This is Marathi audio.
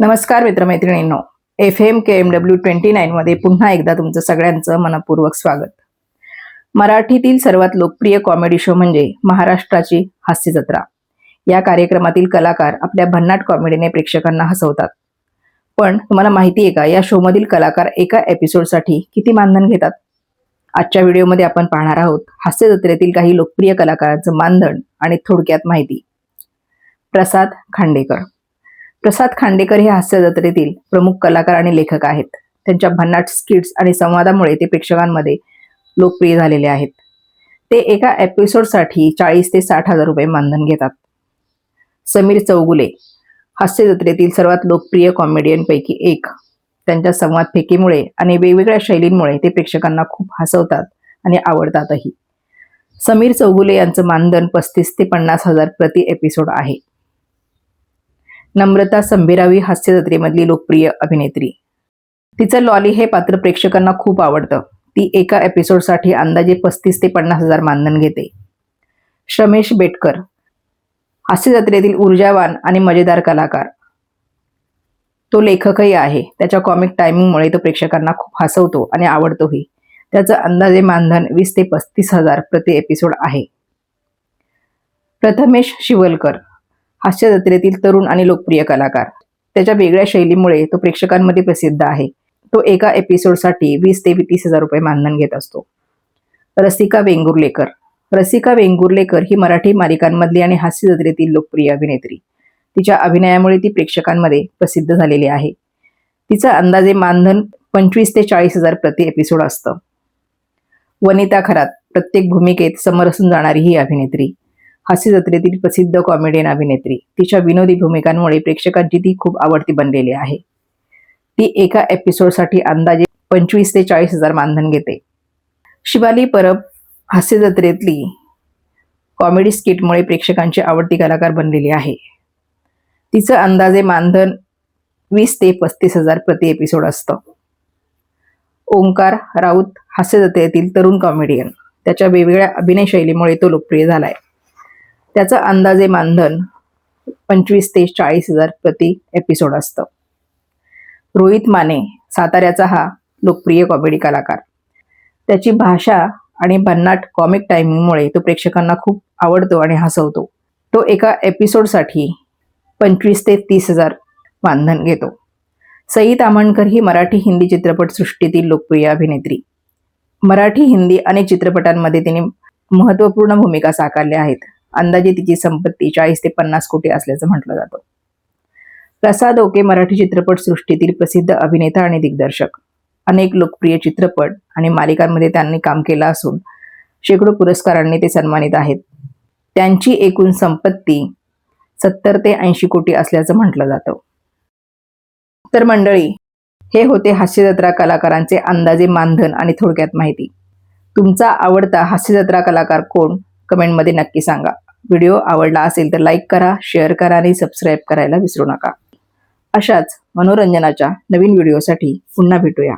नमस्कार मित्रमैत्रिणींनो, FM KMW 29 मध्ये पुन्हा एकदा तुमचं सगळ्यांचं मनपूर्वक स्वागत. मराठीतील सर्वात लोकप्रिय कॉमेडी शो म्हणजे महाराष्ट्राची हास्य जत्रा. या कार्यक्रमातील कलाकार आपल्या भन्नाट कॉमेडीने प्रेक्षकांना हसवतात. पण तुम्हाला माहिती आहे का, या शो मधील कलाकार एका एपिसोडसाठी किती मानधन घेतात? आजच्या व्हिडिओमध्ये आपण पाहणार आहोत हास्य जत्रेतील काही लोकप्रिय कलाकारांचं मानधन आणि थोडक्यात माहिती. प्रसाद खांडेकर. प्रसाद खांडेकर हे हास्य जत्रेतील प्रमुख कलाकार आणि लेखक आहेत. त्यांच्या भन्नाट स्किट्स आणि संवादामुळे ते प्रेक्षकांमध्ये लोकप्रिय झालेले आहेत. ते एका एपिसोडसाठी 40 ते 60 हजार रुपये मानधन घेतात. समीर चौगुले हास्य जत्रेतील सर्वात लोकप्रिय कॉमेडियन पैकी एक. त्यांच्या संवाद फेकीमुळे आणि वेगवेगळ्या शैलींमुळे ते प्रेक्षकांना खूप हसवतात आणि आवडतातही. समीर चौगुले यांचं मानधन 35 ते 50 हजार प्रति एपिसोड आहे. नम्रता संभेरावी हास्य जत्रेमधली लोकप्रिय अभिनेत्री. तिचं लॉली हे पात्र प्रेक्षकांना खूप आवडतं. ती एका एपिसोडसाठी अंदाजे 35 ते 50 हजार मानधन घेते. श्रमेश बेटकर हास्य जत्रेतील ऊर्जावान आणि मजेदार कलाकार. तो लेखकही आहे. त्याच्या कॉमिक टायमिंगमुळे तो प्रेक्षकांना खूप हसवतो आणि आवडतोही. त्याचं अंदाजे मानधन 20 ते 35 हजार प्रति एपिसोड आहे. प्रथमेश शिवलकर हास्य जत्रेतील तरुण आणि लोकप्रिय कलाकार. त्याच्या वेगळ्या शैलीमुळे तो प्रेक्षकांमध्ये प्रसिद्ध आहे. तो एका एपिसोडसाठी 20 ते 30 हजार रुपये मानधन घेत असतो. रसिका वेंगुर्लेकर. रसिका वेंगुर्लेकर ही मराठी मालिकांमधली आणि हास्य जत्रेतील लोकप्रिय अभिनेत्री. तिच्या अभिनयामुळे ती प्रेक्षकांमध्ये प्रसिद्ध झालेली आहे. तिचं अंदाजे मानधन 25 ते 40 हजार प्रति एपिसोड असतं. वनिता खरात प्रत्येक भूमिकेत समरसून जाणारी ही अभिनेत्री. हास्य जत्रेतील प्रसिद्ध कॉमेडियन अभिनेत्री. तिच्या विनोदी भूमिकांमुळे प्रेक्षकांची ती खूप आवडती बनलेली आहे. ती एका एपिसोडसाठी अंदाजे 25 ते 40 हजार मानधन घेते. शिवाली परब हास्य जत्रेतली कॉमेडी स्किटमुळे प्रेक्षकांची आवडती कलाकार बनलेली आहे. तिचं अंदाजे मानधन 20 ते 35 हजार प्रति एपिसोड असतं. ओंकार राऊत हास्य जत्रेतील तरुण कॉमेडियन. त्याच्या वेगवेगळ्या अभिनय शैलीमुळे तो लोकप्रिय झालाय. त्याचं अंदाजे मानधन 25 ते 40 हजार प्रति एपिसोड असतं. रोहित माने साताऱ्याचा हा लोकप्रिय कॉमेडी कलाकार. त्याची भाषा आणि भन्नाट कॉमिक टायमिंगमुळे तो प्रेक्षकांना खूप आवडतो आणि हसवतो. तो एका एपिसोडसाठी 25 ते 30 हजार मानधन घेतो. सई ताम्हणकर ही मराठी हिंदी चित्रपटसृष्टीतील लोकप्रिय अभिनेत्री. मराठी हिंदी अनेक चित्रपटांमध्ये तिने महत्त्वपूर्ण भूमिका साकारल्या आहेत. अंदाजे तिची संपत्ती 40 ते 50 कोटी असल्याचं म्हटलं जातं. प्रसाद ओके मराठी चित्रपटसृष्टीतील प्रसिद्ध अभिनेता आणि दिग्दर्शक. अनेक लोकप्रिय चित्रपट आणि मालिकांमध्ये त्यांनी काम केलं असून शेकडो पुरस्कारांनी ते सन्मानित आहेत. त्यांची एकूण संपत्ती 70 ते 80 कोटी असल्याचं म्हटलं जातं. तर मंडळी, हे होते हास्य जत्रा कलाकारांचे अंदाजे मानधन आणि थोडक्यात माहिती. तुमचा आवडता हास्य जत्रा कलाकार कोण? कमेंटमध्ये नक्की सांगा. व्हिडिओ आवडला असेल तर लाईक करा, शेअर करा आणि सबस्क्राईब करायला विसरू नका. अशाच मनोरंजनाच्या नवीन व्हिडिओसाठी पुन्हा भेटूया.